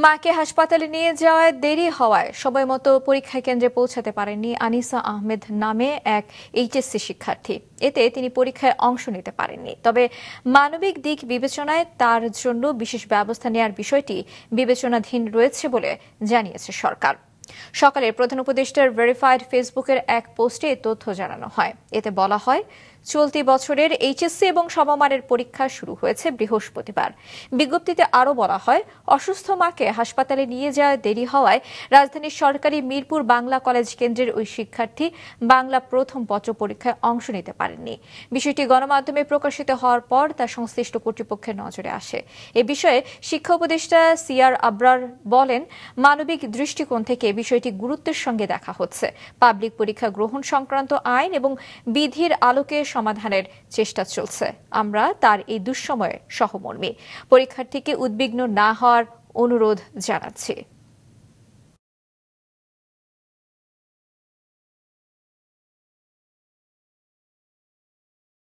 মাকে হাসপাতালে নিয়ে যাওয়ায় দেরি হওয়ায় সময়মতো পরীক্ষা কেন্দ্রে পৌঁছাতে পারেননি আনিসা আহমেদ নামে এক এইচএসসি শিক্ষার্থী। এতে তিনি পরীক্ষায় অংশ নিতে পারেননি। তবে মানবিক দিক বিবেচনায় তার জন্য বিশেষ ব্যবস্থা নেওয়ার বিষয়টি বিবেচনাধীন রয়েছে বলে জানিয়েছে সরকার। সকালে প্রধান উপদেষ্টার ভেরিফাইড ফেসবুকের এক পোস্টে এই তথ্য জানানো হয়। এতে বলা হয়, চলতি বছরের এইচএসসি এবং সমমানের পরীক্ষা শুরু হয়েছে বৃহস্পতিবার। বিজ্ঞপ্তিতে আরও বলা হয়, অসুস্থ মাকে হাসপাতালে নিয়ে যাওয়ায় দেরি হওয়ায় রাজধানীর সরকারি মিরপুর বাংলা কলেজ কেন্দ্রের ওই শিক্ষার্থী বাংলা প্রথম পত্র পরীক্ষায় অংশ নিতে পারেননি। বিষয়টি গণমাধ্যমে প্রকাশিত হওয়ার পর তা সংশ্লিষ্ট কর্তৃপক্ষের নজরে আসে। এ বিষয়ে শিক্ষা উপদেষ্টা সিআর আবরার বলেন, মানবিক দৃষ্টিকোণ থেকে বিষয়টি গুরুত্বের সঙ্গে দেখা হচ্ছে। পাবলিক পরীক্ষা গ্রহণ সংক্রান্ত আইন এবং বিধির আলোকে সমাধানের চেষ্টা চলছে। আমরা তার এই দুঃসময়ে সহমর্মী। পরীক্ষার্থীকে উদ্বিগ্ন না হওয়ার অনুরোধ জানাচ্ছি।